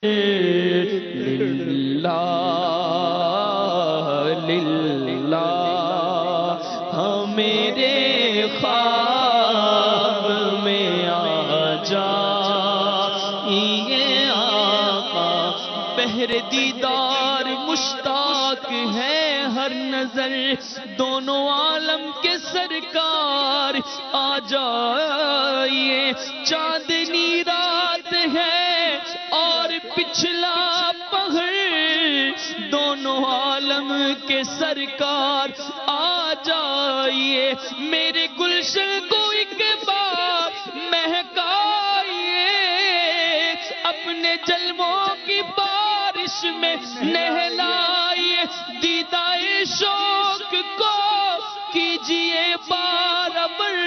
للہ للہ ہاں میرے خواب میں آ جا یہ آقا بہر دیدار مشتاق ہے ہر نظر دونوں عالم کے سرکار آ جائیے چاندنی رات ہے اور پچھلا پہر دونوں عالم کے سرکار آ جائیے میرے گلشن کو ایک بار مہکائیے اپنے جلووں کی بارش میں نہلائیے دیدائے شوق کو کیجئے بارابر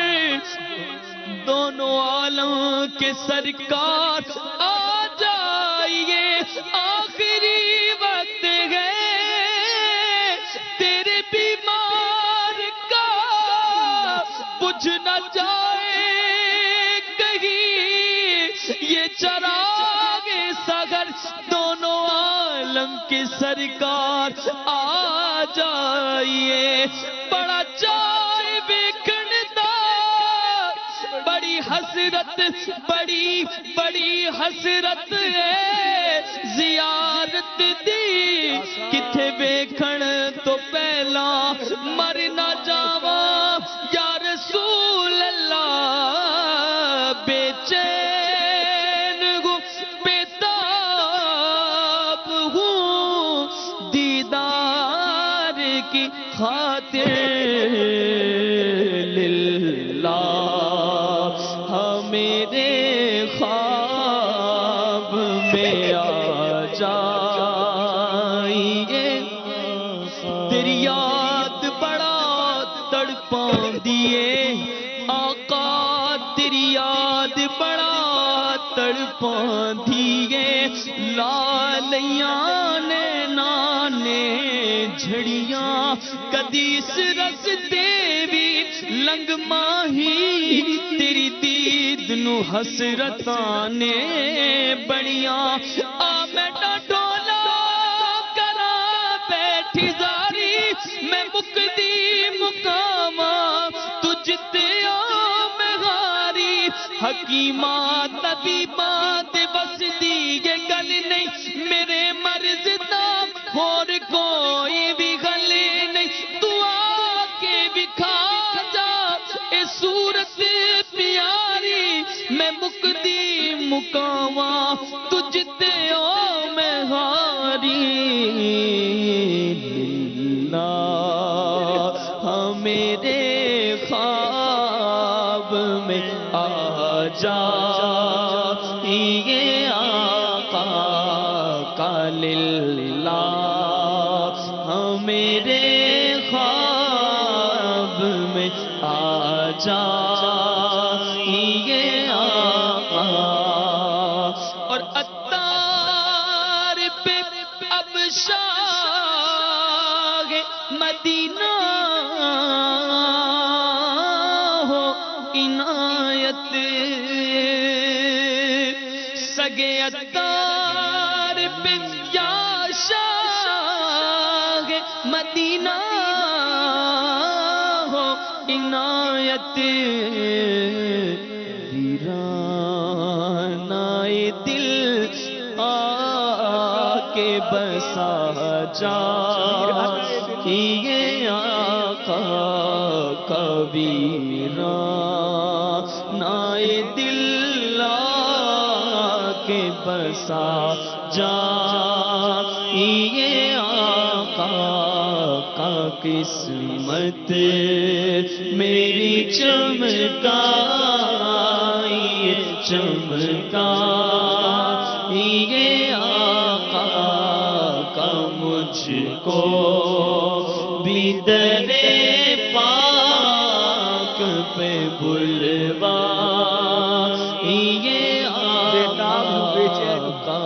دونوں عالم کے سرکار آ جائیے آخری وقت ہے تیرے بیمار کا بجھ نہ جائے کہیں یہ چراغ سحر دونوں عالم کے سرکار آ جائیے بڑا چائے بیکھندا بڑی حسرت بڑی حسرت ہے زیارت دی کتھے بیکھن تو پہلا مر نہ جاواں یا رسول اللہ بے چین ہوں بیتاب ہوں دیدار کی خاطر للہ میرے خواب میں آ جائیے تیری یاد بڑا تڑپاندیے آقا تیری یاد بڑا تڑپاندیے لالیاں نے نانے جھڑیاں کدیس رس دیوی لنگ ماہی تیری دید نو حسرتاں نے بڑیاں آ میں ڈولا کراں بیٹھی زاری میں مکدی مقاماں تجھ تے میں غاری حکیماں طبیباں دے بس دی یہ گل نہیں میرے مرض دا اور کوئی بھی گل نہیں تو آ کے بکھا جا اے صورت پیاری میں مکدی مقاماں تجھ تے میں ہاری للہ ہاں میرے خواب میں آ جا یہ آقا کا للہ ہاں میرے خواب میں آ جا یہ آقا اور اتار پہ اب شاہ مدینہ ہو عنایت سگے اتار پہ یا شاہ مدینہ ہو عنایت ویرانائے دل آ کے بسا جا یہ آقا کا ویرانائے دل آ کے بسا جا یہ آقا کا قسمت میری چمکائی چمکا یہ آقا کا مجھ کو بھی در پاک پہ بلوا یہ آقا کا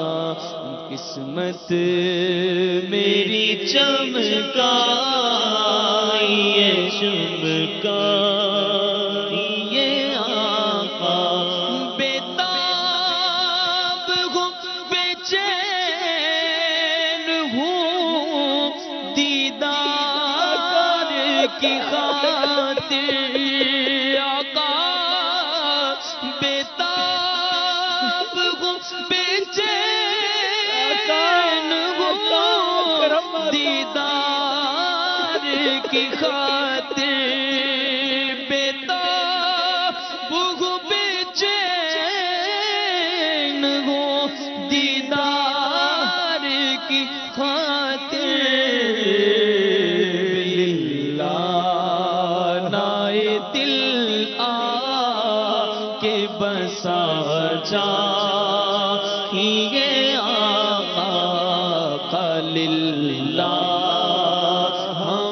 قسمت میری چمکائی چمکائی یہ آقا بے تاب ہوں بے چین کی خاطر آقا بیتاب ہوں بے چین ہوں دیدار کی خاطر بیتاب ہوں بے چین ہوں دیدار کی خاطر نائے دل آ کے بسا چاہیے آقا للہ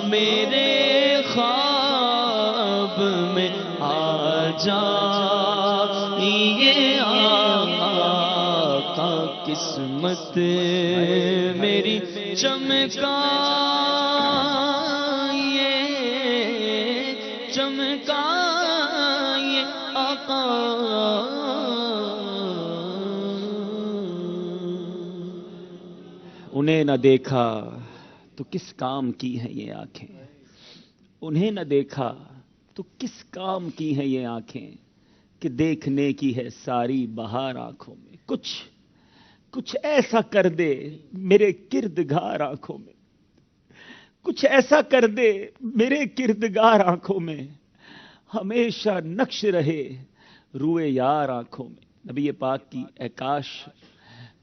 میرے خواب میں آ جائیے آقا قسمت میری چمکائیے چمکائیے آقا انہیں نہ دیکھا تو کس کام کی ہیں یہ آنکھیں، انہیں نہ دیکھا تو کس کام کی ہیں یہ آنکھیں کہ دیکھنے کی ہے ساری بہار آنکھوں میں، کچھ ایسا کر دے میرے کردگار آنکھوں میں، کچھ ایسا کر دے میرے کردگار آنکھوں میں، ہمیشہ نقش رہے روئے یار آنکھوں میں۔ نبی پاک کی اے کاش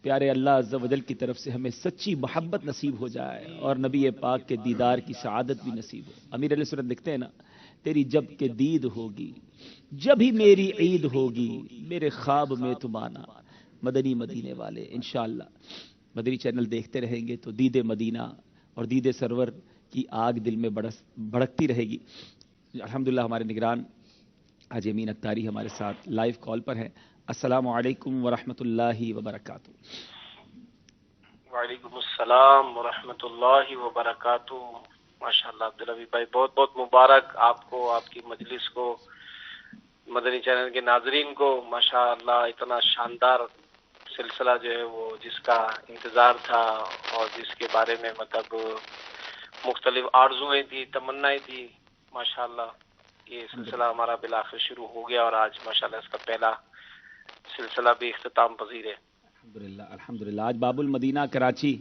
پیارے اللہ عز و جل کی طرف سے ہمیں سچی محبت نصیب ہو جائے اور نبی پاک کے دیدار کی سعادت بھی نصیب ہو۔ امیر علیہ سنت لکھتے ہیں نا، تیری جب کہ دید ہوگی جب ہی میری عید ہوگی، میرے خواب میں تم آنا مدنی مدینے والے۔ انشاءاللہ مدنی چینل دیکھتے رہیں گے تو دید مدینہ اور دید سرور کی آگ دل میں بھڑکتی رہے گی۔ الحمدللہ ہمارے نگران حاجی امین اختاری ہمارے ساتھ لائیو کال پر ہیں۔ السلام علیکم ورحمۃ اللہ وبرکاتہ۔ وعلیکم السلام ورحمۃ اللہ وبرکاتہ۔ ماشاءاللہ عبدالحبیب بھائی بہت بہت مبارک آپ کو، آپ کی مجلس کو، مدنی چینل کے ناظرین کو۔ ماشاءاللہ اتنا شاندار سلسلہ جو ہے وہ جس کا انتظار تھا اور جس کے بارے میں مطلب مختلف آرزوئیں تھی، تمنائیں تھی، ماشاءاللہ یہ سلسلہ ہمارا بالآخر شروع ہو گیا اور آج ماشاءاللہ اس کا پہلا سلسلہ بھی اختتام پذیر ہے۔ الحمدللہ آج باب المدینہ کراچی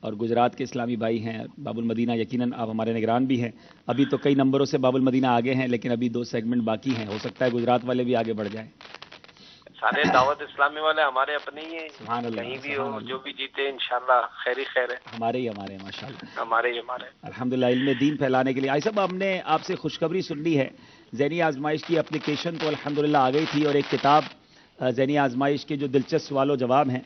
اور گجرات کے اسلامی بھائی ہیں۔ باب المدینہ یقیناً آپ ہمارے نگران بھی ہیں، ابھی تو کئی نمبروں سے باب المدینہ آگے ہیں لیکن ابھی 2 سیگمنٹ باقی ہیں، ہو سکتا ہے گجرات والے بھی آگے بڑھ جائیں۔ سارے دعوت اسلامی والے ہمارے اپنے ہی ہیں، سبحان اللہ، کہیں بھی سبحان ہو اللہ۔ جو بھی جیتے انشاءاللہ خیر ہی خیر ہے، ہمارے ہی ماشاءاللہ، ہمارے ہمارے۔ الحمدللہ علم دین پھیلانے کے لیے۔ آئی صاحب ہم نے آپ سے خوشخبری سن لی ہے، ذہنی آزمائش کی اپلیکیشن تو الحمدللہ آ گئی تھی اور ایک کتاب ذہنی آزمائش کے جو دلچسپ سوال و جواب ہیں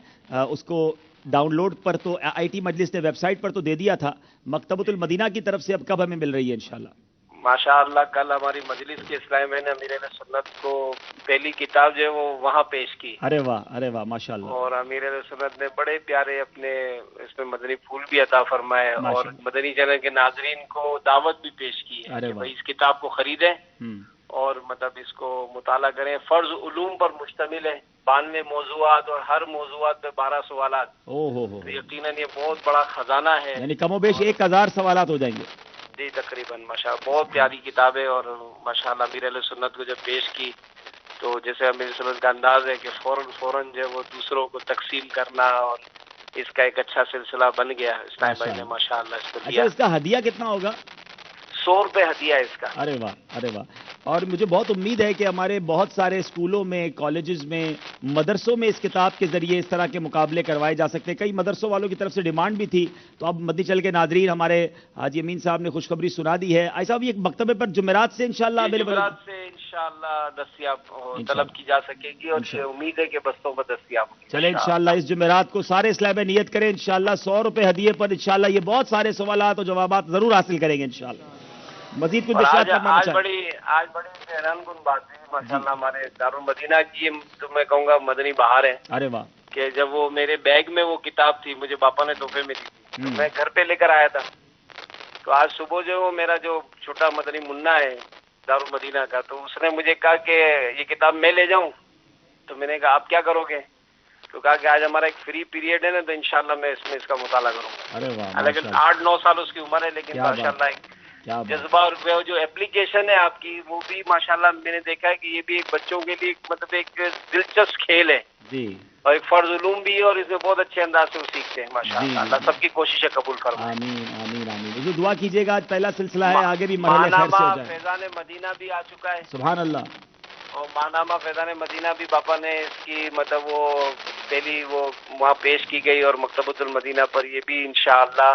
اس کو ڈاؤن لوڈ پر تو آئی ٹی مجلس نے ویب سائٹ پر تو دے دیا تھا، مکتبۃ المدینہ کی طرف سے اب کب ہمیں مل رہی ہے انشاءاللہ؟ ماشاءاللہ کل ہماری مجلس کے اسلامی میں نے امیر علیہ سنت کو پہلی کتاب جو ہے وہ وہاں پیش کی، ارے واہ ماشاءاللہ، اور امیر علیہ سنت نے بڑے پیارے اپنے اس میں مدنی پھول بھی عطا فرمائے اور مدنی چینل کے ناظرین کو دعوت بھی پیش کی ہے کہ بھائی اس کتاب کو خریدیں اور مطلب اس کو مطالعہ کریں۔ فرض علوم پر مشتمل ہے، 92 موضوعات اور ہر موضوعات پہ 12 سوالات، تو یقیناً یہ بہت بڑا خزانہ ہے، یعنی کم و بیش 1000 سوالات ہو جائیں گے جی تقریباً۔ ماشاءاللہ بہت پیاری کتاب ہے اور ماشاءاللہ امیر علیہ سنت کو جب پیش کی تو جیسے امیر علیہ سنت کا انداز ہے کہ فوراً جو ہے وہ دوسروں کو تقسیم کرنا اور اس کا ایک اچھا سلسلہ بن گیا۔ اسلام بھائی نے ماشاءاللہ اس کو اچھا لیا۔ اس کا ہدیہ کتنا ہوگا؟ 100 روپے ہدیہ ہے اس کا۔ ارے واہ اور مجھے بہت امید ہے کہ ہمارے بہت سارے اسکولوں میں، کالجز میں، مدرسوں میں اس کتاب کے ذریعے اس طرح کے مقابلے کروائے جا سکتے ہیں۔ کئی مدرسوں والوں کی طرف سے ڈیمانڈ بھی تھی، تو اب مدنی چینل کے ناظرین ہمارے حاجی امین صاحب نے خوشخبری سنا دی ہے۔ ایسا بھی ایک مکتبے پر جمعرات سے انشاءاللہ اویلیبل، جمعرات سے انشاءاللہ دستیاب طلب کی جا سکے گی اور امید ہے کہ بستوں پر دستیاب ہوگی۔ چلے انشاءاللہ اس جمعرات کو سارے اسلام نیت کریں انشاءاللہ 100 روپے ہدیے پر انشاءاللہ یہ بہت سارے سوالات اور جوابات ضرور حاصل کریں گے انشاءاللہ۔ مزید کچھ آج بڑی حیران کن بات ہے ماشاءاللہ ہمارے دارالمدینہ کی، تو میں کہوں گا مدنی بہار ہے۔ ارے واہ، کہ جب وہ میرے بیگ میں وہ کتاب تھی، مجھے پاپا نے تحفے میں دی تھی، تو میں گھر پہ لے کر آیا تھا، تو آج صبح جو وہ میرا جو چھوٹا مدنی منا ہے دارالمدینہ کا، تو اس نے مجھے کہا کہ یہ کتاب میں لے جاؤں، تو میں نے کہا آپ کیا کرو گے؟ تو کہا کہ آج ہمارا ایک فری پیریڈ ہے نا، تو انشاءاللہ میں اس کا مطالعہ کروں گا۔ ارے واہ، لیکن 8-9 سال اس کی عمر ہے، لیکن ماشاءاللہ کیا بات. جذبہ اور وہ جو اپلیکیشن ہے آپ کی وہ بھی ماشاءاللہ میں نے دیکھا ہے کہ یہ بھی ایک بچوں کے لیے مطلب ایک دلچسپ کھیل ہے جی اور ایک فرض علوم بھی ہے اور اس میں بہت اچھے انداز سے وہ سیکھتے ہیں ماشاءاللہ. اللہ سب کی کوششیں قبول فرمائے. آمین آمین آمین. حضور دعا کیجیے گا، آج پہلا سلسلہ ہے، آگے بھی مرحلے خیر سے ہو ماہنامہ جائے. فیضان مدینہ بھی آ چکا ہے سبحان اللہ. اور ماہنامہ فیضان مدینہ بھی باپا نے اس کی مطلب وہ پہلی وہ وہاں پیش کی گئی اور مکتبۃ المدینہ پر یہ بھی انشاءاللہ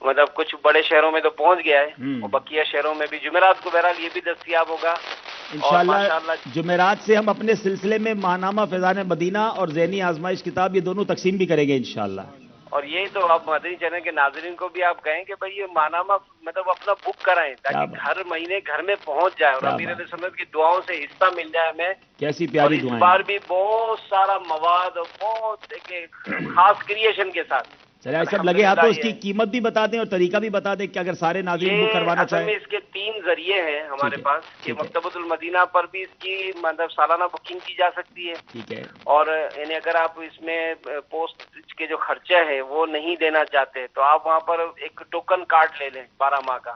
مطلب کچھ بڑے شہروں میں تو پہنچ گیا ہے اور بقیہ شہروں میں بھی جمعرات کو بہرحال یہ بھی دستیاب ہوگا. انشاءاللہ جمعرات سے ہم اپنے سلسلے میں ماہنامہ فیضان مدینہ اور ذہنی آزمائش کتاب یہ دونوں تقسیم بھی کریں گے انشاءاللہ. اور یہی تو آپ مدنی چینل کے ناظرین کو بھی آپ کہیں کہ بھائی یہ ماہنامہ مطلب اپنا بک کرائیں تاکہ ہر مہینے گھر میں پہنچ جائے اور امیر علیہ سنت کی دعاؤں سے حصہ مل جائے ہمیں. کیسی پیاری دعائیں. اس بار بھی بہت سارا مواد اور بہت خاص کریشن کے ساتھ. چلے سب لگے ہاتھ تو اس کی قیمت بھی بتا دیں اور طریقہ بھی بتا دیں کہ اگر سارے ناظرین بک کروانا چاہیں. اس کے 3 ذریعے ہیں ہمارے پاس کہ مکتبۃ المدینہ پر بھی اس کی مطلب سالانہ بکنگ کی جا سکتی ہے. ٹھیک ہے. اور یعنی اگر آپ اس میں پوسٹ کے جو خرچے ہیں وہ نہیں دینا چاہتے تو آپ وہاں پر ایک ٹوکن کارڈ لے لیں 12 ماہ کا،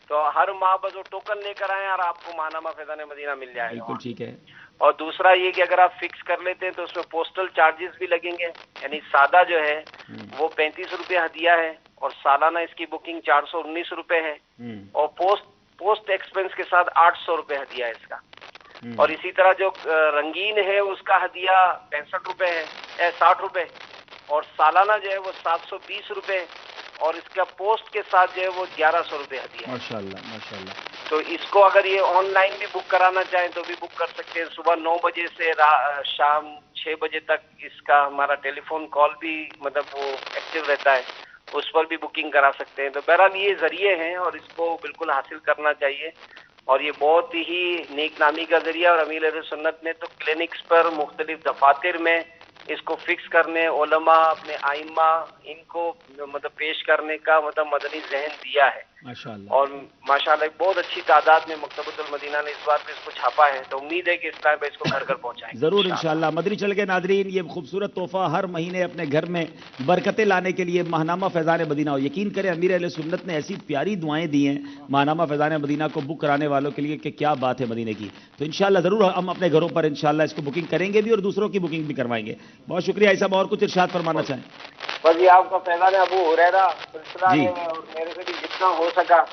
تو ہر ماہ بس وہ ٹوکن لے کر آئیں اور آپ کو ماہنامہ فیضان مدینہ مل جائے گا. بالکل ٹھیک ہے. اور دوسرا یہ کہ اگر آپ فکس کر لیتے ہیں تو اس میں پوسٹل چارجز بھی لگیں گے. یعنی سادہ جو ہے وہ 35 روپے ہدیہ ہے اور سالانہ اس کی بکنگ 419 روپے ہے اور پوسٹ ایکسپنس کے ساتھ 800 روپے ہدیہ ہے اس کا. اور اسی طرح جو رنگین ہے اس کا ہدیہ 65 روپے ہے 60 روپے اور سالانہ جو ہے وہ 720 روپے اور اس کا پوسٹ کے ساتھ جو ہے وہ 1100 روپے ہدیہ ہے. ماشاءاللہ ماشاءاللہ. تو اس کو اگر یہ آن لائن بھی بک کرانا چاہیں تو بھی بک کر سکتے ہیں. صبح 9 بجے سے شام 6 بجے تک اس کا ہمارا ٹیلی فون کال بھی مطلب وہ ایکٹیو رہتا ہے، اس پر بھی بکنگ کرا سکتے ہیں. تو بہرحال یہ ذریعے ہیں اور اس کو بالکل حاصل کرنا چاہیے اور یہ بہت ہی نیک نامی کا ذریعہ. اور امیر اہل سنت نے تو کلینکس پر مختلف دفاتر میں اس کو فکس کرنے، علماء اپنے آئمہ ان کو مطلب پیش کرنے کا مطلب مدنی ذہن دیا ہے. ماشاءاللہ. اور ماشاءاللہ ایک بہت اچھی تعداد میں مکتبۃ المدینہ نے اس بار پہ اس کو چھاپا ہے. تو امید ہے کہ اس ٹائم پہ اس کو گھر گھر پہنچائیں گے ضرور انشاءاللہ. مدنی چینل کے ناظرین یہ خوبصورت تحفہ ہر مہینے اپنے گھر میں برکتیں لانے کے لیے ماہنامہ فیضان مدینہ ہو. یقین کریں امیر اہل سنت نے ایسی پیاری دعائیں دی ہیں ماہنامہ فیضان مدینہ کو بک کرانے والوں کے لیے کہ کیا بات ہے مدینے کی. تو انشاءاللہ ضرور ہم اپنے گھروں پر انشاءاللہ اس کو بکنگ کریں گے بھی اور دوسروں کی بکنگ بھی کروائیں گے. بہت شکریہ. ایسا اور کچھ ارشاد فرمانا چاہیں؟ بس یہ آپ کا فیضان ابو ہریرہ سلسلہ ہے اور میرے سے بھی جتنا ہو سکا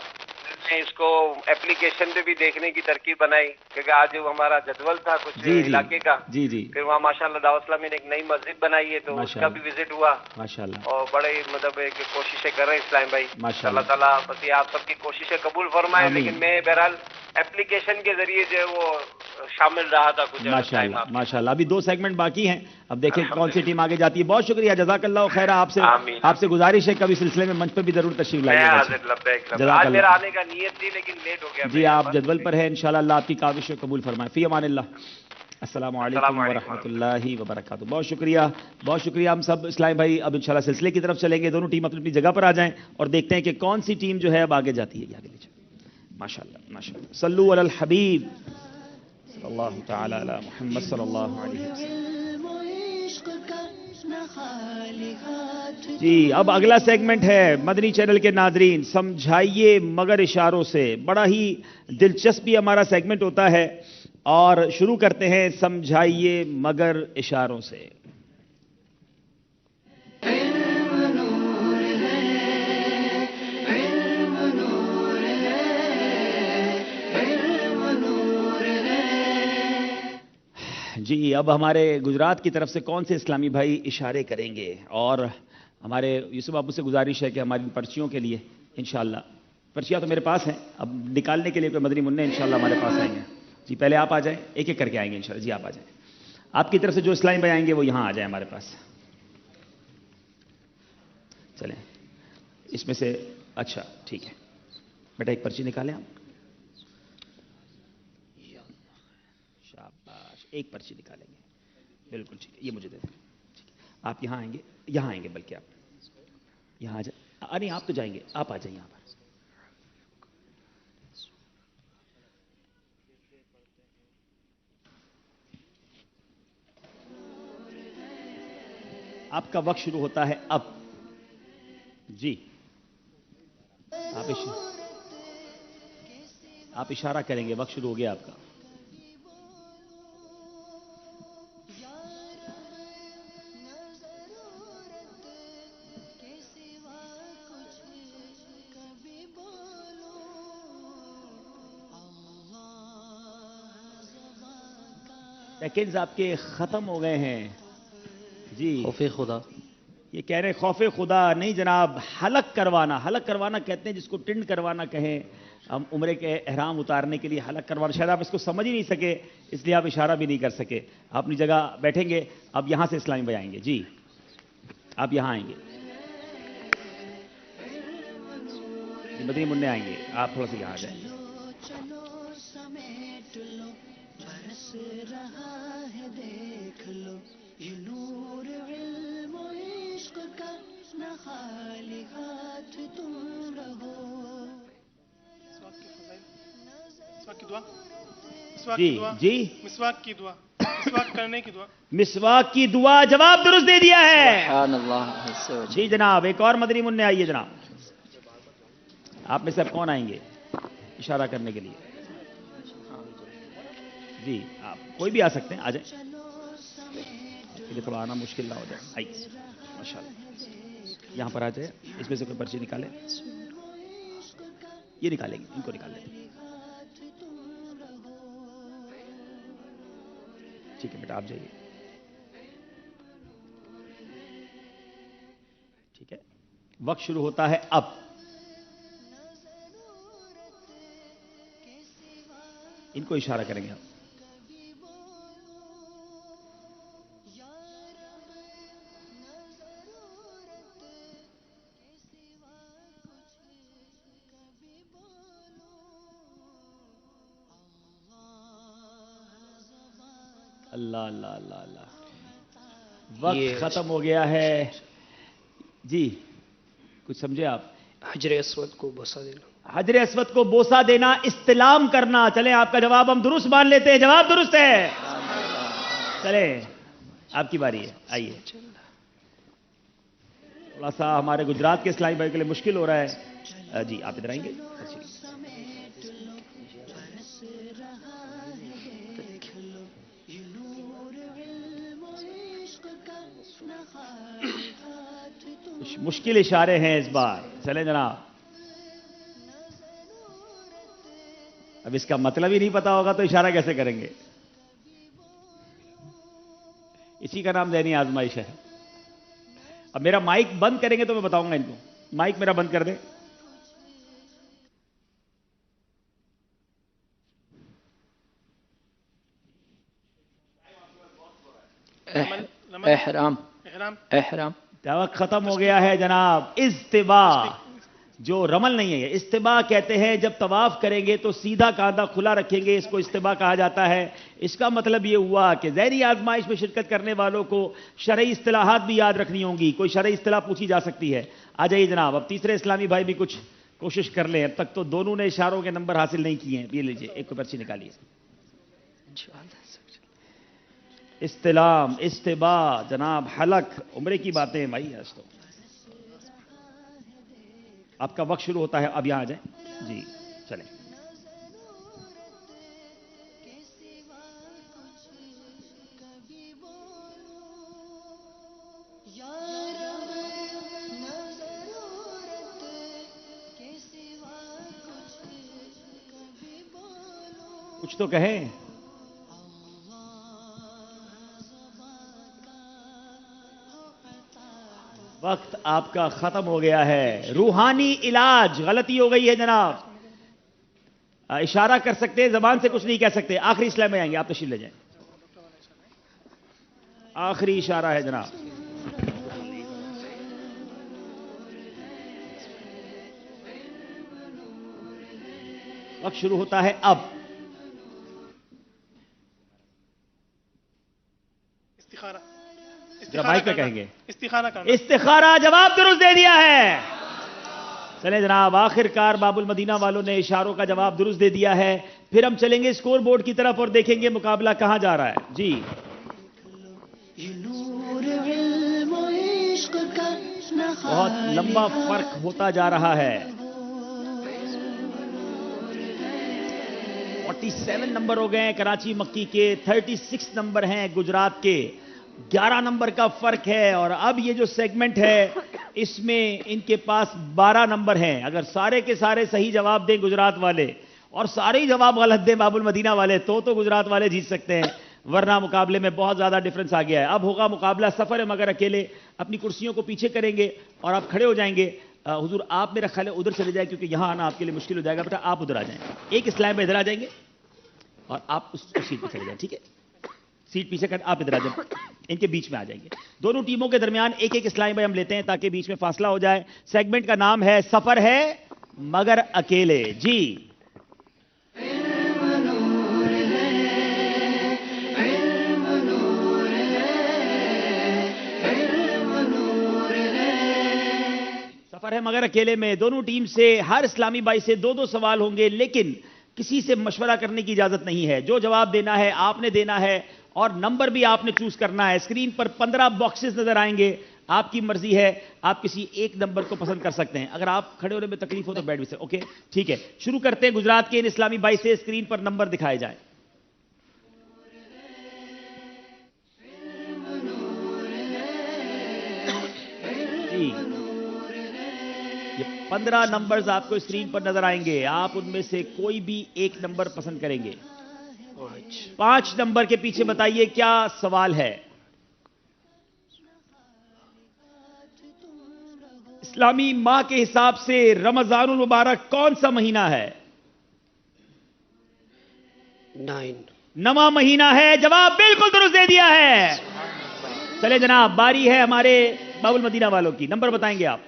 میں اس کو اپلیکیشن پہ بھی دیکھنے کی ترکیب بنائی کیونکہ آج ہمارا جدول تھا کچھ علاقے کا. پھر وہاں ماشاءاللہ دعوت اسلامی نے ایک نئی مسجد بنائی ہے تو اس کا بھی وزٹ ہوا ماشاءاللہ اور بڑے مطلب کوششیں کر رہے ہیں اسلام بھائی. اللہ تعالیٰ بس یہ آپ سب کی کوششیں قبول فرمائے. لیکن میں بہرحال اپلیکیشن کے ذریعے جو ہے وہ شامل رہا تھا کچھ. ماشاءاللہ ماشاءاللہ. ابھی 2 سیگمنٹ باقی ہیں، اب دیکھیں کون سی ٹیم آگے جاتی ہے. بہت شکریہ. جزاک اللہ خیر. آپ سے گزارش ہے کبھی سلسلے میں منچ پہ بھی ضرور تشریف لائیے. آج میرا آنے کا نیت تھی لیکن لیٹ ہو گیا. جی آپ جدول پر ہیں انشاءاللہ. اللہ آپ کی کاوشیں قبول فرمائے. فی امان اللہ. السلام علیکم ورحمۃ اللہ وبرکاتہ. بہت شکریہ بہت شکریہ. ہم سب اسلام بھائی اب انشاءاللہ سلسلے کی طرف چلیں گے. دونوں ٹیم اپنی اپنی جگہ پر آ جائیں اور دیکھتے ہیں کہ کون سی ٹیم جو ہے اب آگے جاتی ہے. یہ آگے لے جائیں. ماشاءاللہ ماشاءاللہ. صلو علی الحبیب صلی اللہ تعالی علی محمد صلی اللہ علیہ وسلم. جی اب اگلا سیگمنٹ ہے مدنی چینل کے ناظرین سمجھائیے مگر اشاروں سے. بڑا ہی دلچسپی ہمارا سیگمنٹ ہوتا ہے اور شروع کرتے ہیں سمجھائیے مگر اشاروں سے. جی اب ہمارے گجرات کی طرف سے کون سے اسلامی بھائی اشارے کریں گے اور ہمارے یوسف ابو سے گزارش ہے کہ ہماری پرچیوں کے لیے انشاءاللہ پرچیاں تو میرے پاس ہیں اب نکالنے کے لیے کوئی مدنی منع انشاءاللہ ہمارے پاس آئیں گے. جی پہلے آپ آ جائیں ایک ایک کر کے آئیں گے انشاءاللہ. جی آپ آ جائیں. آپ کی طرف سے جو اسلامی بھائی آئیں گے وہ یہاں آ جائیں ہمارے پاس. چلیں اس میں سے اچھا ٹھیک ہے بیٹا ایک پرچی نکالیں آپ. شاباش ایک پرچی نکالیں گے. بالکل ٹھیک ہے یہ مجھے دے دیں. آپ یہاں آئیں گے بلکہ آپ یہاں آ جائیں. نہیں آپ تو جائیں گے آپ آ جائیں یہاں پر. آپ کا وقت شروع ہوتا ہے اب. جی آپ آپ اشارہ کریں گے، وقت شروع ہو گیا آپ کا. سیکنڈز آپ کے ختم ہو گئے ہیں. جی خوف خدا. یہ کہہ رہے خوف خدا نہیں جناب، حلق کروانا. حلق کروانا کہتے ہیں جس کو ٹنڈ کروانا کہیں. ہم عمرے کے احرام اتارنے کے لیے حلق کروانا، شاید آپ اس کو سمجھ ہی نہیں سکے اس لیے آپ اشارہ بھی نہیں کر سکے. آپ اپنی جگہ بیٹھیں گے، اب یہاں سے اسلامی بجائیں گے. جی آپ یہاں آئیں گے، مدنی منع آئیں گے، آپ تھوڑا سا یہاں آ جائیں. جی جی مسواک کی دعا، مسواک کرنے کی دعا. مسواک کی دعا جواب درست دے دیا ہے. سبحان اللہ. جی جناب ایک اور مدنی منع آئیے جناب. آپ میں سے اب کون آئیں گے اشارہ کرنے کے لیے؟ جی آپ کوئی بھی آ سکتے ہیں، آ جائیں. تھوڑا آنا مشکل نہ ہو جائے. آئیے ماشاء اللہ یہاں پر آ جائے. اس میں سے کوئی پرچی نکالیں، یہ نکالیں گے، ان کو نکال لیں. ٹھیک ہے بیٹا آپ جائیے. ٹھیک ہے وقت شروع ہوتا ہے اب. ان کو اشارہ کریں گے ہم. اللہ اللہ اللہ اللہ. وقت ختم ہو گیا ہے. جی کچھ سمجھے آپ؟ حجر اسود کو بوسہ دینا. حجر اسود کو بوسہ دینا، استلام کرنا. چلیں آپ کا جواب ہم درست مان لیتے ہیں، جواب درست ہے. چلیں آپ کی باری ہے، آئیے. تھوڑا سا ہمارے گجرات کے اسلامی بھائی کے لیے مشکل ہو رہا ہے. جی آپ ادھر آئیں گے. مشکل اشارے ہیں اس بار. چلیں جناب، اب اس کا مطلب ہی نہیں پتا ہوگا تو اشارہ کیسے کریں گے؟ اسی کا نام ذہنی آزمائش ہے. اب میرا مائک بند کریں گے تو میں بتاؤں گا ان کو. مائک میرا بند کر دیں. احرام. احرام. وقت ختم ہو گیا ہے جناب. استباء جو رمل نہیں ہے، یہ استباء کہتے ہیں. جب طواف کریں گے تو سیدھا کاندھا کھلا رکھیں گے، اس کو استباء کہا جاتا ہے. اس کا مطلب یہ ہوا کہ ذہنی آزمائش میں شرکت کرنے والوں کو شرعی اصطلاحات بھی یاد رکھنی ہوں گی. کوئی شرعی اصطلاح پوچھی جا سکتی ہے. آ جائیے جناب. اب تیسرے اسلامی بھائی بھی کچھ کوشش کر لیں. اب تک تو دونوں نے اشاروں کے نمبر حاصل نہیں کیے ہیں. یہ لیجیے ایک کو پرچی نکالیے. استلام، استباء جناب، حلق، عمرے کی باتیں بھائی. آج تو آپ کا وقت شروع ہوتا ہے. اب یہاں آ جائیں. جی چلیں. کچھ تو کہیں. وقت آپ کا ختم ہو گیا ہے. روحانی علاج غلطی ہو گئی ہے جناب. اشارہ کر سکتے ہیں، زبان سے کچھ نہیں کہہ سکتے. آخری اسلام میں آئیں گے، آپ تشریف لے جائیں. آخری اشارہ ہے جناب. وقت شروع ہوتا ہے اب. مائک پہ کہیں گے. استخارہ جواب درست دے دیا ہے. چلیں جناب آخر کار باب المدینہ والوں نے اشاروں کا جواب درست دے دیا ہے. پھر ہم چلیں گے سکور بورڈ کی طرف اور دیکھیں گے مقابلہ کہاں جا رہا ہے. جی بہت لمبا فرق ہوتا جا رہا ہے. 47 نمبر ہو گئے ہیں کراچی مکی کے، 36 نمبر ہیں گجرات کے، 11 نمبر کا فرق ہے. اور اب یہ جو سیگمنٹ ہے اس میں ان کے پاس 12 نمبر ہیں. اگر سارے کے سارے صحیح جواب دیں گجرات والے اور سارے ہی جواب غلط دیں باب المدینہ والے تو گجرات والے جیت سکتے ہیں، ورنہ مقابلے میں بہت زیادہ ڈیفرنس آ گیا ہے. اب ہوگا مقابلہ سفر ہے مگر اکیلے. اپنی کرسیوں کو پیچھے کریں گے اور آپ کھڑے ہو جائیں گے. حضور آپ میرا خیال ہے ادھر چلے جائیں کیونکہ یہاں آنا آپ کے لیے مشکل ہو جائے گا. بیٹا آپ ادھر آ جائیں، ایک اسلام میں ادھر آ جائیں گے اور آپ اس سیٹ پہ چلے جائیں. ٹھیک ہے، سیٹ پیچھے کر آپ ادھر آ جائیں، ان کے بیچ میں آ جائیں گے. دونوں ٹیموں کے درمیان ایک ایک اسلام بھائی ہم لیتے ہیں تاکہ بیچ میں فاصلہ ہو جائے. سیگمنٹ کا نام ہے سفر ہے مگر اکیلے. جی سفر ہے مگر اکیلے میں دونوں ٹیم سے ہر اسلامی بھائی سے 2 سوال ہوں گے، لیکن کسی سے مشورہ کرنے کی اجازت نہیں ہے. جو جواب دینا ہے آپ نے دینا ہے اور نمبر بھی آپ نے چوز کرنا ہے. اسکرین پر 15 باکسز نظر آئیں گے، آپ کی مرضی ہے، آپ کسی ایک نمبر کو پسند کر سکتے ہیں. اگر آپ کھڑے ہونے میں تکلیف ہو تو بیٹھ بھی سکتے. اوکے ٹھیک ہے، شروع کرتے ہیں. گجرات کے ان اسلامی بھائی سے اسکرین پر نمبر دکھائے جائیں. جی 15 نمبرز آپ کو اسکرین پر نظر آئیں گے، آپ ان میں سے کوئی بھی ایک نمبر پسند کریں گے. 5 نمبر کے پیچھے بتائیے کیا سوال ہے. اسلامی ماہ کے حساب سے رمضان المبارک کون سا مہینہ ہے؟ 9. 9واں مہینہ ہے. جواب بالکل درست دے دیا ہے. چلے جناب، باری ہے ہمارے باب المدینہ والوں کی. نمبر بتائیں گے آپ.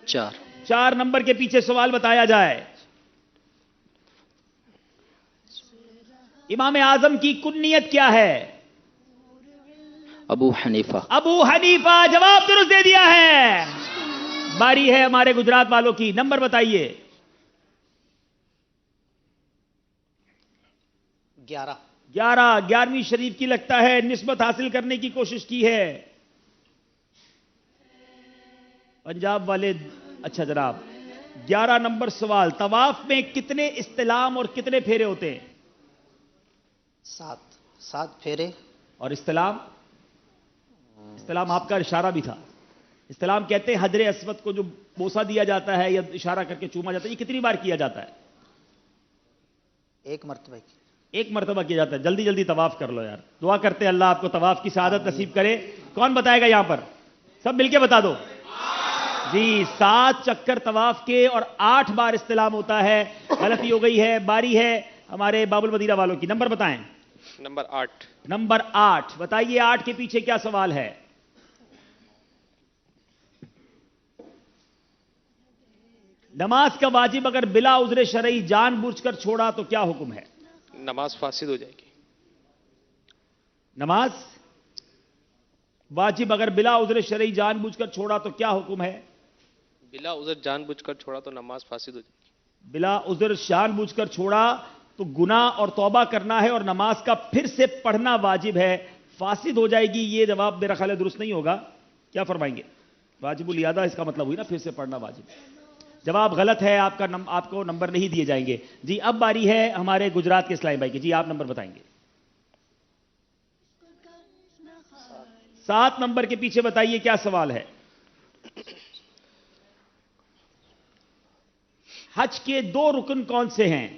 4. 4 نمبر کے پیچھے سوال بتایا جائے. امام اعظم کی کنیت کیا ہے؟ ابو حنیفہ. ابو حنیفہ. جواب درست دے دیا ہے. باری ہے ہمارے گجرات والوں کی. نمبر بتائیے. 11. 11ویں شریف کی لگتا ہے نسبت حاصل کرنے کی کوشش کی ہے. پنجاب والے. اچھا جناب، 11 نمبر سوال. طواف میں کتنے استلام اور کتنے پھیرے ہوتے ہیں؟ 7 پھیرے. اور استلام آپ کا اشارہ بھی تھا. استلام کہتے ہیں حجر اسود کو جو بوسہ دیا جاتا ہے یا اشارہ کر کے چوما جاتا ہے. یہ کتنی بار کیا جاتا ہے؟ 1 مرتبہ. 1 مرتبہ کیا جاتا ہے. جلدی جلدی طواف کر لو یار. دعا کرتے ہیں اللہ آپ کو طواف کی سعادت نصیب کرے. کون بتائے گا یہاں پر؟ سب مل کے بتا دو. جی 7 چکر طواف کے اور 8 بار استلام ہوتا ہے. غلطی ہو گئی ہے. باری ہے ہمارے باب المدینہ والوں کی. نمبر بتائیں. نمبر 8. نمبر 8 بتائیے. 8 کے پیچھے کیا سوال ہے؟ نماز کا واجب اگر بلا عذر شرعی جان بوجھ کر چھوڑا تو کیا حکم ہے؟ نماز فاسد ہو جائے گی. نماز واجب اگر بلا عذر شرعی جان بوجھ کر چھوڑا تو کیا حکم ہے؟ بلا عذر جان بوجھ کر چھوڑا تو نماز فاسد ہو جائے گی. بلا عذر جان بوجھ کر چھوڑا تو گناہ اور توبہ کرنا ہے اور نماز کا پھر سے پڑھنا واجب ہے. فاسد ہو جائے گی یہ جواب میرا خیال ہے درست نہیں ہوگا. کیا فرمائیں گے؟ واجب الادا اس کا مطلب ہوئی نا پھر سے پڑھنا واجب. جواب غلط ہے. آپ کو نمبر نہیں دیے جائیں گے. جی اب باری ہے ہمارے گجرات کے اسلامی بھائی کی. جی آپ نمبر بتائیں گے. 7 نمبر کے پیچھے بتائیے کیا سوال ہے. حج کے 2 رکن کون سے ہیں؟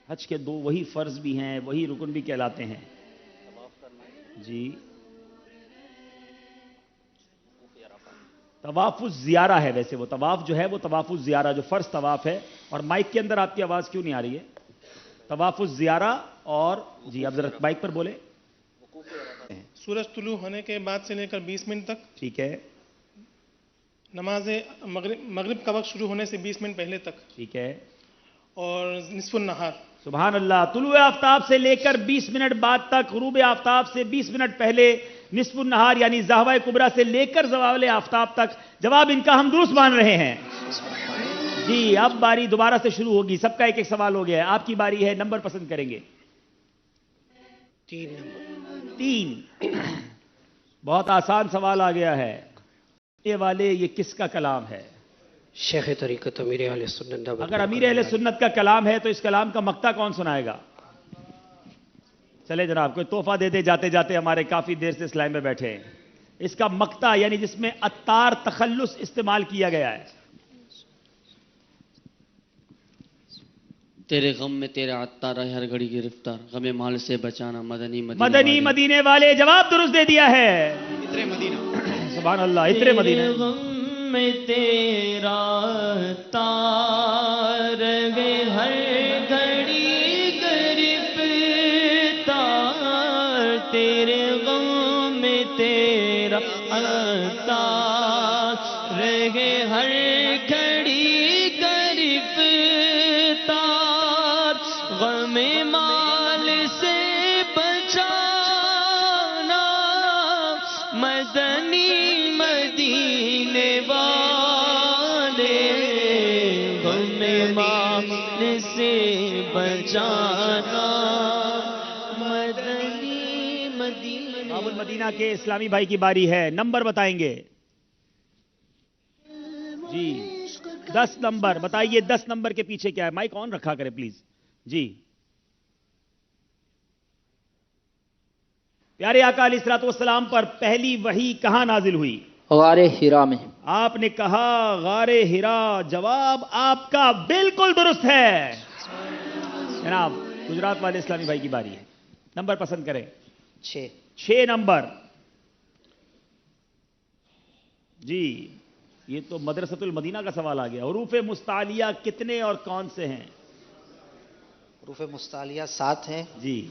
حج کے 2 وہی فرض بھی ہیں وہی رکن بھی کہلاتے ہیں. جی طواف الزیارہ ہے. ویسے وہ طواف جو ہے وہ طواف الزیارہ جو فرض طواف ہے. اور مائک کے اندر آپ کی آواز کیوں نہیں آ رہی ہے؟ طواف الزیارہ اور جی اب ذرا مائک پر بولے. سورج طلوع ہونے کے بعد سے لے کر 20 منٹ تک. ٹھیک ہے. نماز مغرب کا وقت شروع ہونے سے 20 منٹ پہلے تک. ٹھیک ہے. اور نصف النہار. سبحان اللہ. طلوع آفتاب سے لے کر 20 منٹ بعد تک، غروب آفتاب سے 20 منٹ پہلے، نصف النہار یعنی زاہوہ کبریٰ سے لے کر زوال آفتاب تک. جواب ان کا ہم درست مان رہے ہیں. جی اب باری دوبارہ سے شروع ہوگی. سب کا ایک ایک سوال ہو گیا ہے. آپ کی باری ہے. نمبر پسند کریں گے. 3 نمبر. 3 بہت آسان سوال آ گیا ہے، یہ والے یہ کس کا کلام ہے؟ شیخ طریقت امیر اہل سنت۔ اگر امیر اہل سنت کا کلام ہے تو اس کلام کا مقطع کون سنائے گا؟ چلے جناب، کوئی تحفہ دے دے جاتے جاتے، ہمارے کافی دیر سے اس لائن میں بیٹھے ہیں۔ اس کا مقطع یعنی جس میں عطار تخلص استعمال کیا گیا ہے۔ تیرے غم میں تیرا عطار ہے ہر گھڑی گرفتار، غم مال سے بچانا مدنی مدنی مدینے والے جواب درست دے دیا ہے۔ اترے مدینہ۔ سبحان اللہ، اترے مدینہ۔ تیرے غم میں تیرا تار گے ہر گھڑی گرفتار، تیرے غم میں تیرا تار گے ہر گھڑی گرفتار، غم مال سے بچانا مدنی مدینے والے، غم مال سے بچانا مدنی مدینے۔ باب المدینہ کے اسلامی بھائی کی باری ہے، نمبر بتائیں گے جی؟ 10 نمبر بتائیے، 10 نمبر کے پیچھے کیا ہے؟ مائک آن رکھا کرے پلیز جی۔ پیارے آقا علیہ الصلوۃ والسلام پر پہلی وحی کہاں نازل ہوئی؟ غار حرا میں۔ آپ نے کہا غار حرا، جواب آپ کا بالکل درست ہے جناب۔ گجرات والے اسلامی بھائی کی باری ہے، نمبر پسند کریں۔ 6 نمبر جی، یہ تو مدرسۃ المدینہ کا سوال آ گیا۔ حروف مستعلیہ کتنے اور کون سے ہیں؟ حروف مستعلیہ 7 ہیں جی،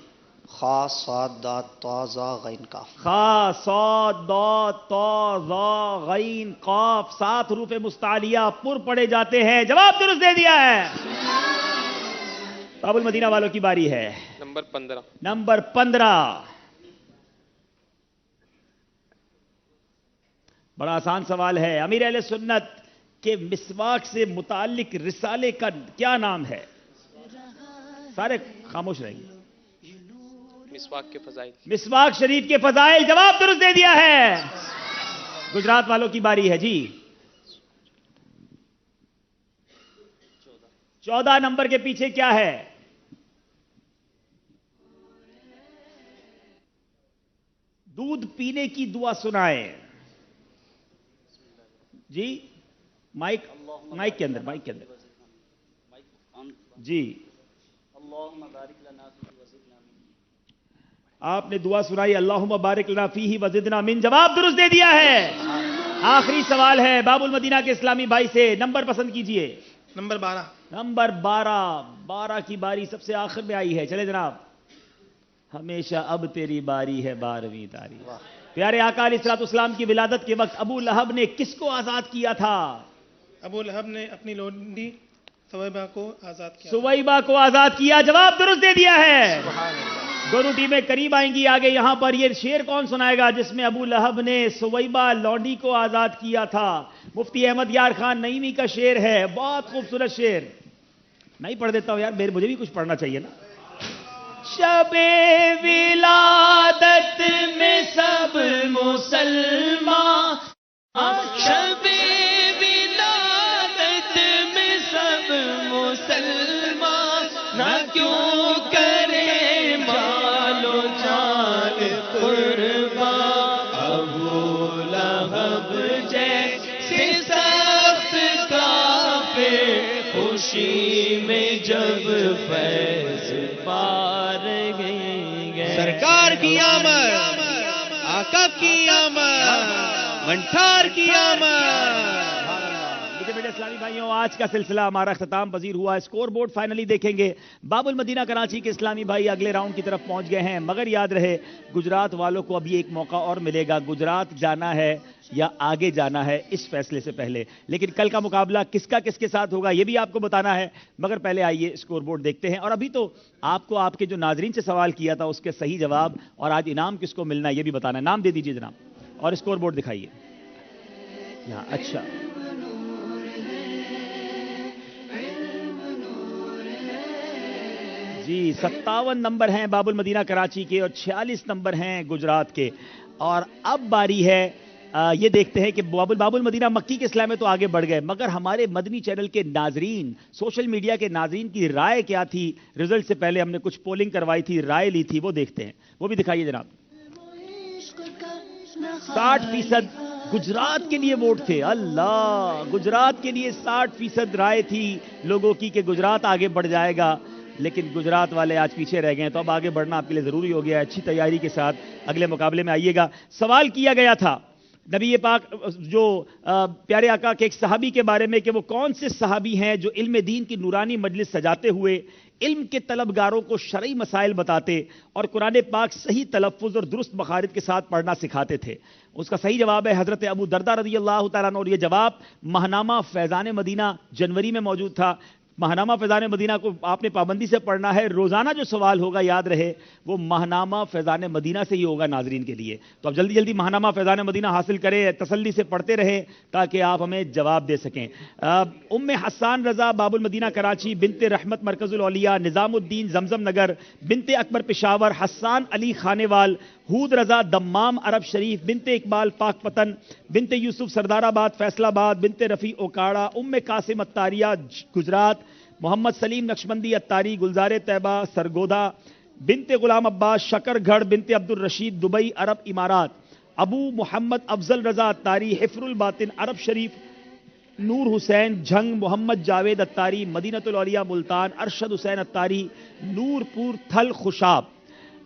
خا صاد داد طا ظا غین کاف۔ خا صاد ضاد طا ظا غین قاف، 7 حروف مستعلیہ پر پڑے جاتے ہیں، جواب درست دے دیا ہے۔ باب المدینہ والوں کی باری ہے، نمبر 15۔ نمبر 15 بڑا آسان سوال ہے۔ امیر اہل سنت کے مسواک سے متعلق رسالے کا کیا نام ہے؟ سارے خاموش رہیں گے۔ مسواک کے فضائل۔ مسواک شریف کے فضائل، جواب درست دے دیا ہے۔ گجرات والوں کی باری ہے جی۔ 14 نمبر کے پیچھے کیا ہے؟ دودھ پینے کی دعا سنائیں جی۔ مائک کے اندر، مائک کے اندر جی۔ آپ نے دعا سنائی اللہم بارک لنا فیہ وزدنا من، جواب درست دے دیا ہے۔ آخری سوال ہے باب المدینہ کے اسلامی بھائی سے، نمبر پسند کیجئے۔ نمبر 12۔ نمبر 12 کی باری سب سے آخر میں آئی ہے، چلے جناب۔ ہمیشہ اب تیری باری ہے 12ویں تاریخ۔ پیارے آقا علیہ الصلوۃ والسلام کی ولادت کے وقت ابو لہب نے کس کو آزاد کیا تھا؟ ابو لہب نے اپنی لونڈی سویبہ کو آزاد کیا۔ سویبہ کو آزاد کیا، جواب درست دے دیا ہے۔ دونوں ٹیمیں قریب آئیں گی آگے۔ یہاں پر یہ شعر کون سنائے گا جس میں ابو لہب نے سویبہ لونڈی کو آزاد کیا تھا؟ مفتی احمد یار خان نعیمی کا شعر ہے، بہت خوبصورت شعر، میں ہی پڑھ دیتا ہوں یار، مجھے بھی کچھ پڑھنا چاہیے نا۔ شب ولادت میں سب مسلمان، شب ولادت میں سب مسلمان، نہ کیوں کرے مال و جان قربان، ابو لہب جیسے سخت کافر خوشی میں جب فیض پار گئے۔ سرکار کی آمد، آقا کی آمد، منٹھار کی آمد۔ میٹھے اسلامی بھائیوں، آج کا سلسلہ ہمارا اختتام پذیر ہوا۔ اسکور بورڈ فائنلی دیکھیں گے۔ باب المدینہ کراچی کے اسلامی بھائی اگلے راؤنڈ کی طرف پہنچ گئے ہیں، مگر یاد رہے گجرات والوں کو ابھی ایک موقع اور ملے گا، گجرات جانا ہے یا آگے جانا ہے اس فیصلے سے پہلے۔ لیکن کل کا مقابلہ کس کا کس کے ساتھ ہوگا یہ بھی آپ کو بتانا ہے، مگر پہلے آئیے اسکور بورڈ دیکھتے ہیں۔ اور ابھی تو آپ کو آپ کے جو ناظرین سے سوال کیا تھا اس کے صحیح جواب اور آج انعام کس کو ملنا ہے یہ بھی بتانا ہے۔ نام دے دیجیے جناب اور اسکور بورڈ دکھائیے یہاں۔ اچھا، جی 57 نمبر ہیں باب المدینہ کراچی کے اور 46 نمبر ہیں گجرات کے۔ اور اب باری ہے یہ دیکھتے ہیں کہ باب المدینہ مکی کے سلسلے میں تو آگے بڑھ گئے، مگر ہمارے مدنی چینل کے ناظرین، سوشل میڈیا کے ناظرین کی رائے کیا تھی؟ رزلٹ سے پہلے ہم نے کچھ پولنگ کروائی تھی، رائے لی تھی، وہ دیکھتے ہیں، وہ بھی دکھائیے جناب۔ 60% گجرات کے لیے ووٹ تھے، اللہ، گجرات کے لیے 60% رائے تھی لوگوں کی کہ گجرات آگے بڑھ جائے گا، لیکن گجرات والے آج پیچھے رہ گئے، تو اب آگے بڑھنا آپ کے لیے ضروری ہو گیا ہے۔ اچھی تیاری کے ساتھ اگلے مقابلے میں آئیے گا۔ سوال کیا گیا تھا نبی پاک جو پیارے آقا کے ایک صحابی کے بارے میں کہ وہ کون سے صحابی ہیں جو علم دین کی نورانی مجلس سجاتے ہوئے علم کے طلبگاروں کو شرعی مسائل بتاتے اور قرآن پاک صحیح تلفظ اور درست مخارج کے ساتھ پڑھنا سکھاتے تھے؟ اس کا صحیح جواب ہے حضرت ابو دردہ رضی اللہ تعالیٰ عنہ، اور یہ جواب ماہنامہ فیضان مدینہ جنوری میں موجود تھا۔ ماہنامہ فیضان مدینہ کو آپ نے پابندی سے پڑھنا ہے، روزانہ جو سوال ہوگا یاد رہے وہ ماہنامہ فیضان مدینہ سے ہی ہوگا ناظرین کے لیے، تو اب جلدی جلدی ماہنامہ فیضان مدینہ حاصل کریں، تسلی سے پڑھتے رہیں تاکہ آپ ہمیں جواب دے سکیں۔ ام حسان رضا باب المدینہ کراچی، بنت رحمت مرکز الاولیاء، نظام الدین زمزم نگر، بنت اکبر پشاور، حسان علی خانیوال، حود رضا دمام عرب شریف، بنت اقبال پاک پتن، بنت یوسف سردار آباد فیصل آباد، بنت رفیع اوکاڑا، ام قاسم اتاریہ گجرات، محمد سلیم نقشبندی اتاری گلزار طیبہ سرگودا، بنت غلام عباس شکر گھڑ، بنت عبد الرشید دبئی عرب امارات، ابو محمد افضل رضا اتاری حفر الباطن عرب شریف، نور حسین جھنگ، محمد جاوید اتاری مدینۃ الاولیاء ملتان، ارشد حسین اتاری نور پور تھل خوشاب،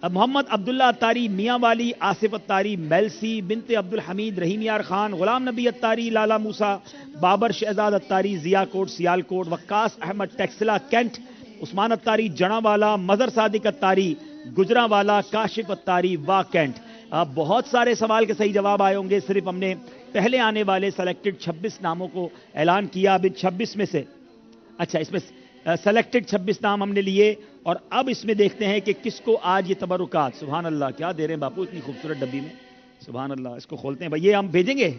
محمد عبداللہ اتاری میاں والی، آصف اتاری میلسی، بنت عبد الحمید رحیم یار خان، غلام نبی اتاری لالا موسیٰ، بابر شہزاد اتاری ضیاء کوٹ سیال کوٹ، وقاص احمد ٹیکسلا کینٹ، عثمان اتاری جڑاں والا، مظہر صادق اتاری گجراں والا، کاشف اتاری وا کینٹ۔ بہت سارے سوال کے صحیح جواب آئے ہوں گے، صرف ہم نے پہلے آنے والے سلیکٹڈ 26 ناموں کو اعلان کیا۔ اب ان 26 میں سے اچھا اس میں سلیکٹڈ 26 نام ہم نے لیے، اور اب اس میں دیکھتے ہیں کہ کس کو آج یہ تبرکات، سبحان اللہ کیا دے رہے ہیں باپو اتنی خوبصورت ڈبی میں، سبحان اللہ، اس کو کھولتے ہیں بھائی، یہ ہم بھیجیں گے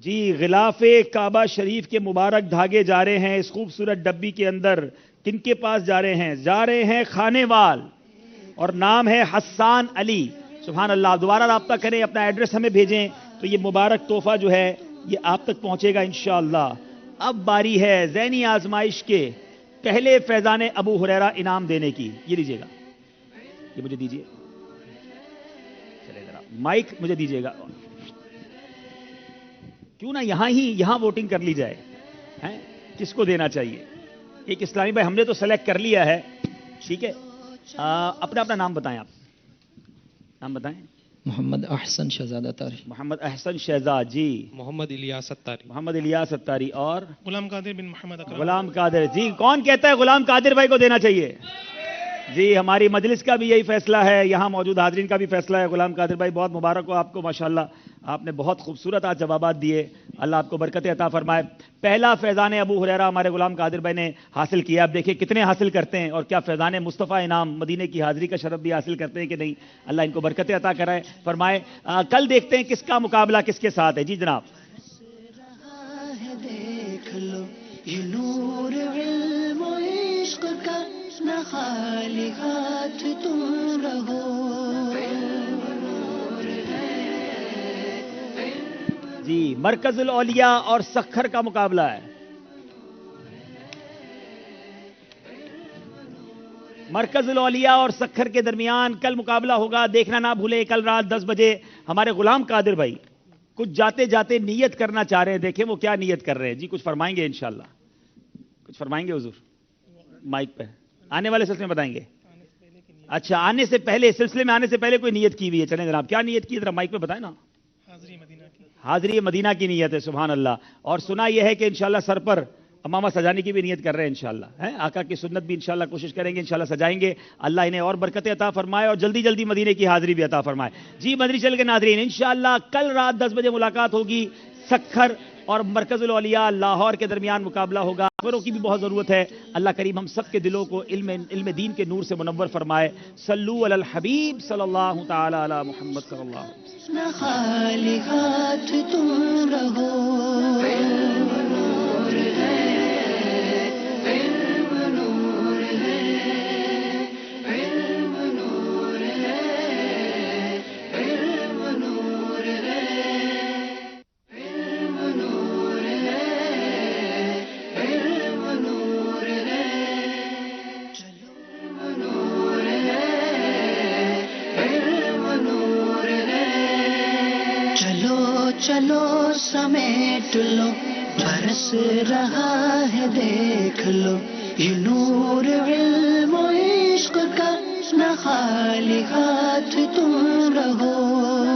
جی۔ غلاف کعبہ شریف کے مبارک دھاگے جا رہے ہیں اس خوبصورت ڈبی کے اندر، کن کے پاس جا رہے ہیں؟ جا رہے ہیں خانے وال، اور نام ہے حسان علی، سبحان اللہ۔ دوبارہ رابطہ کریں، اپنا ایڈریس ہمیں بھیجیں تو یہ مبارک تحفہ جو ہے یہ آپ تک پہنچے گا انشاءاللہ۔ اب باری ہے ذہنی آزمائش کے پہلے فیضان ابو ہریرہ انعام دینے کی، یہ لیجیے گا، یہ مجھے دیجیے، چلے ذرا مائک مجھے دیجیے گا، کیوں نہ یہاں ووٹنگ کر لی جائے، کس کو دینا چاہیے؟ ایک اسلامی بھائی ہم نے تو سلیکٹ کر لیا ہے، ٹھیک ہے، اپنا نام بتائیں، آپ نام بتائیں۔ محمد احسن شہزاد اتاری۔ محمد احسن شہزاد جی۔ محمد الیاس اتاری۔ محمد الیاس اتاری، اور غلام قادر بن محمد اکرم۔ غلام قادر جی۔ کون کہتا ہے غلام قادر بھائی کو دینا چاہیے؟ جی ہماری مجلس کا بھی یہی فیصلہ ہے، یہاں موجود حاضرین کا بھی فیصلہ ہے۔ غلام قادر بھائی بہت مبارک ہو آپ کو، ماشاءاللہ آپ نے بہت خوبصورت آج جوابات دیے، اللہ آپ کو برکت عطا فرمائے۔ پہلا فیضان ابو ہریرہ ہمارے غلام قادر بھائی نے حاصل کیا، اب دیکھیں کتنے حاصل کرتے ہیں، اور کیا فیضان مصطفیٰ انعام مدینے کی حاضری کا شرف بھی حاصل کرتے ہیں کہ نہیں، اللہ ان کو برکت عطا کرائے فرمائے۔ کل دیکھتے ہیں کس کا مقابلہ کس کے ساتھ ہے، جی جناب۔ دیکھ لو یہ نور علم و عشق کا، نہ خالی ہاتھ تم رہو۔ جی مرکز الاولیاء اور سکھر کا مقابلہ ہے، مرکز الاولیاء اور سکھر کے درمیان کل مقابلہ ہوگا، دیکھنا نہ بھولے کل رات 10 بجے۔ ہمارے غلام قادر بھائی کچھ جاتے جاتے نیت کرنا چاہ رہے ہیں، دیکھیں وہ کیا نیت کر رہے ہیں، جی کچھ فرمائیں گے انشاءاللہ، کچھ فرمائیں گے حضور مائک پہ، آنے والے سلسلے میں بتائیں گے۔ اچھا آنے سے پہلے، سلسلے میں آنے سے پہلے کوئی نیت کی ہوئی ہے، چلیں جناب کیا نیت کی ہے ذرا مائک پہ بتائیں نا۔ حاضری مدینہ کی نیت ہے، سبحان اللہ، اور سنا یہ ہے کہ انشاءاللہ سر پر امامہ سجانے کی بھی نیت کر رہے ہیں انشاءاللہ، آقا کی سنت بھی انشاءاللہ کوشش کریں گے، انشاءاللہ سجائیں گے، اللہ انہیں اور برکت عطا فرمائے اور جلدی جلدی مدینے کی حاضری بھی عطا فرمائے۔ جی مدنی چینل کے ناظرین انشاءاللہ کل رات 10 بجے ملاقات ہوگی، سکھر اور مرکز الاولیاء لاہور کے درمیان مقابلہ ہوگا، خبروں کی بھی بہت ضرورت ہے، اللہ کریم ہم سب کے دلوں کو علم دین کے نور سے منور فرمائے۔ صلو علی الحبیب صلی اللہ تعالی علی محمد صلی اللہ علیہ وسلم۔ نہ خالی ہاتھ تم رہو۔ چلو سمیٹ لو برس رہا ہے دیکھ لو یہ نور علم و عشق کا نہ خالی ہاتھ تم رہو